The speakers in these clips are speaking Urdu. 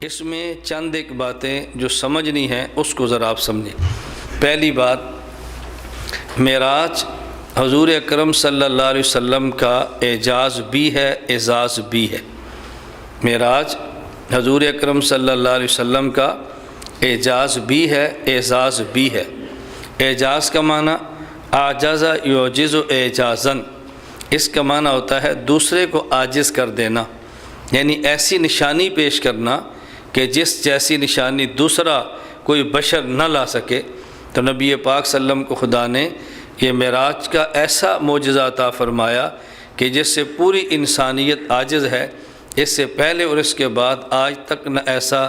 اس میں چند ایک باتیں جو سمجھنی ہیں اس کو ذرا آپ سمجھیں۔ پہلی بات، معراج حضور اکرم صلی اللہ علیہ وسلم کا اعجاز بھی ہے، اعزاز بھی ہے۔ معراج حضور اکرم صلی اللہ علیہ وسلم کا اعجاز بھی ہے، اعزاز بھی ہے۔ اعجاز کا معنی اعجز یعجز اعجازاً، اس کا معنی ہوتا ہے دوسرے کو عاجز کر دینا، یعنی ایسی نشانی پیش کرنا کہ جس جیسی نشانی دوسرا کوئی بشر نہ لا سکے۔ تو نبی پاک صلی اللہ علیہ وسلم کو خدا نے یہ معراج کا ایسا معجزہ عطا فرمایا کہ جس سے پوری انسانیت عاجز ہے۔ اس سے پہلے اور اس کے بعد آج تک نہ ایسا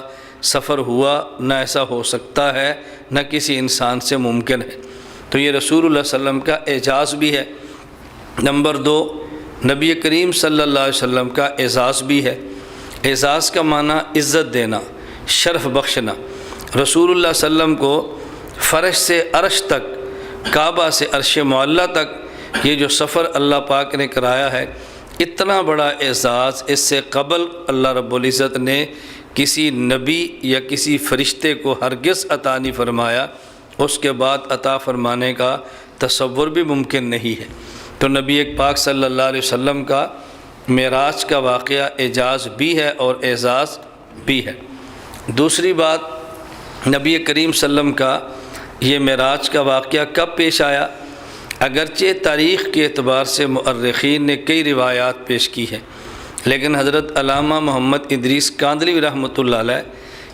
سفر ہوا، نہ ایسا ہو سکتا ہے، نہ کسی انسان سے ممکن ہے۔ تو یہ رسول اللہ صلی اللہ علیہ وسلم کا اعجاز بھی ہے۔ نمبر دو، نبی کریم صلی اللہ علیہ وسلم کا اعزاز بھی ہے۔ اعزاز کا معنی عزت دینا، شرف بخشنا۔ رسول اللہ صلی اللہ علیہ وسلم کو فرش سے عرش تک، کعبہ سے عرش معلیٰ تک یہ جو سفر اللہ پاک نے کرایا ہے، اتنا بڑا اعزاز اس سے قبل اللہ رب العزت نے کسی نبی یا کسی فرشتے کو ہرگز عطا نہیں فرمایا، اس کے بعد عطا فرمانے کا تصور بھی ممکن نہیں ہے۔ تو نبی پاک صلی اللہ علیہ وسلم کا معراج کا واقعہ اعجاز بھی ہے اور اعزاز بھی ہے۔ دوسری بات، نبی کریم صلی اللہ علیہ وسلم کا یہ معراج کا واقعہ کب پیش آیا؟ اگرچہ تاریخ کے اعتبار سے مؤرخین نے کئی روایات پیش کی ہیں، لیکن حضرت علامہ محمد ادریس کاندھلوی رحمۃ اللہ علیہ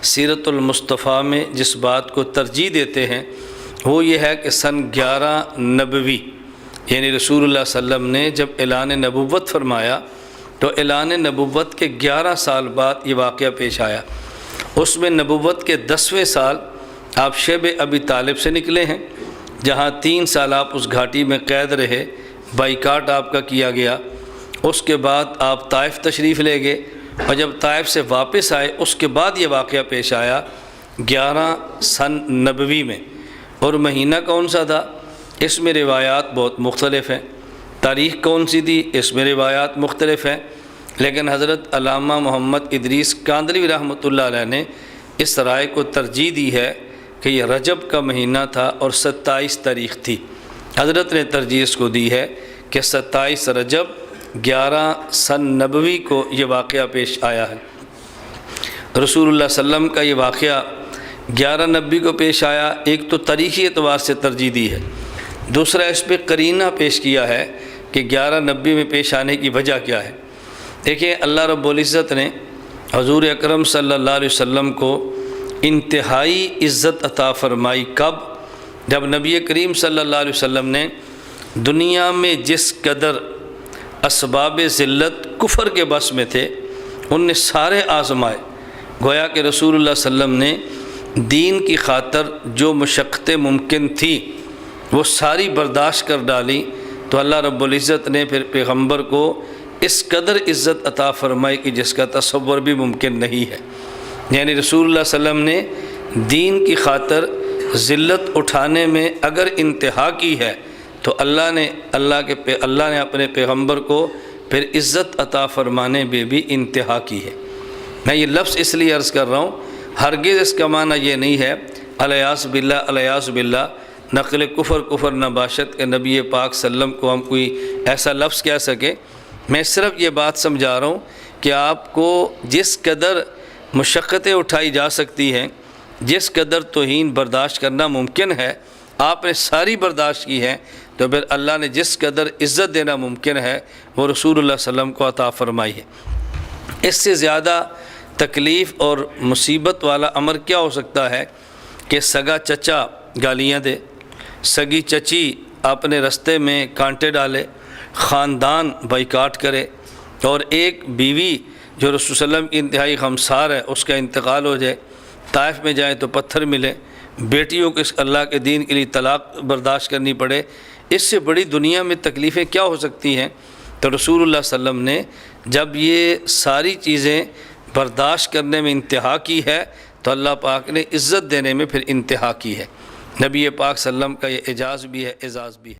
سیرت المصطفیٰ میں جس بات کو ترجیح دیتے ہیں وہ یہ ہے کہ سن 11 نبوی، یعنی رسول اللہ صلی اللہ علیہ وسلم نے جب اعلان نبوت فرمایا تو اعلان نبوت کے 11 سال بعد یہ واقعہ پیش آیا۔ اس میں نبوت کے 10ویں سال آپ شیب ابی طالب سے نکلے ہیں، جہاں 3 سال آپ اس گھاٹی میں قید رہے، بائیکاٹ آپ کا کیا گیا۔ اس کے بعد آپ طائف تشریف لے گئے، اور جب طائف سے واپس آئے اس کے بعد یہ واقعہ پیش آیا 11 سن نبوی میں۔ اور مہینہ کون سا تھا؟ اس میں روایات بہت مختلف ہیں۔ تاریخ کون سی تھی؟ اس میں روایات مختلف ہیں، لیکن حضرت علامہ محمد ادریس کاندھلوی رحمۃ اللہ علیہ نے اس رائے کو ترجیح دی ہے کہ یہ رجب کا مہینہ تھا اور 27 تاریخ تھی۔ حضرت نے ترجیح اس کو دی ہے کہ 27 رجب 11 سن نبوی کو یہ واقعہ پیش آیا ہے۔ رسول اللہ صلی اللہ علیہ وسلم کا یہ واقعہ 11 نبوی کو پیش آیا، ایک تو تاریخی اعتبار سے ترجیح دی ہے، دوسرا اس پہ قرینہ پیش کیا ہے کہ 11 نبوی میں پیش آنے کی وجہ کیا ہے۔ دیکھیں، اللہ رب العزت نے حضور اکرم صلی اللہ علیہ وسلم کو انتہائی عزت عطا فرمائی۔ کب؟ جب نبی کریم صلی اللہ علیہ وسلم نے دنیا میں جس قدر اسباب ذلت کفر کے بس میں تھے ان نے سارے آزمائے۔ گویا کہ رسول اللہ صلی اللہ علیہ وسلم نے دین کی خاطر جو مشقتیں ممکن تھی وہ ساری برداشت کر ڈالی، تو اللہ رب العزت نے پھر پیغمبر کو اس قدر عزت عطا فرمائی کہ جس کا تصور بھی ممکن نہیں ہے۔ یعنی رسول اللہ صلی اللہ علیہ وسلم نے دین کی خاطر ذلت اٹھانے میں اگر انتہا کی ہے تو اللہ نے اپنے پیغمبر کو پھر عزت عطا فرمانے میں بھی انتہا کی ہے۔ میں یہ لفظ اس لیے عرض کر رہا ہوں، ہرگز اس کا معنی یہ نہیں ہے الیاذ باللہ الیاذ باللہ نقل کفر نباشت کے نبی پاک صلی اللہ علیہ وسلم کو ہم کوئی ایسا لفظ کہہ سکے۔ میں صرف یہ بات سمجھا رہا ہوں کہ آپ کو جس قدر مشقتیں اٹھائی جا سکتی ہیں، جس قدر توہین برداشت کرنا ممکن ہے، آپ نے ساری برداشت کی ہے، تو پھر اللہ نے جس قدر عزت دینا ممکن ہے وہ رسول اللہ صلی اللہ علیہ وسلم کو عطا فرمائی ہے۔ اس سے زیادہ تکلیف اور مصیبت والا امر کیا ہو سکتا ہے کہ سگا چچا گالیاں دے، سگی چچی اپنے رستے میں کانٹے ڈالے، خاندان بائیکاٹ کرے، اور ایک بیوی جو رسول صلی اللہ علیہ وسلم کی انتہائی خمسار ہے اس کا انتقال ہو جائے، طائف میں جائیں تو پتھر ملے، بیٹیوں کو اس اللہ کے دین کے لیے طلاق برداشت کرنی پڑے۔ اس سے بڑی دنیا میں تکلیفیں کیا ہو سکتی ہیں؟ تو رسول اللہ صلی اللہ علیہ وسلم نے جب یہ ساری چیزیں برداشت کرنے میں انتہا کی ہے تو اللہ پاک نے عزت دینے میں پھر انتہا کی ہے۔ نبی پاک صلی اللہ علیہ وسلم کا یہ اعجاز بھی ہے، اعزاز بھی ہے۔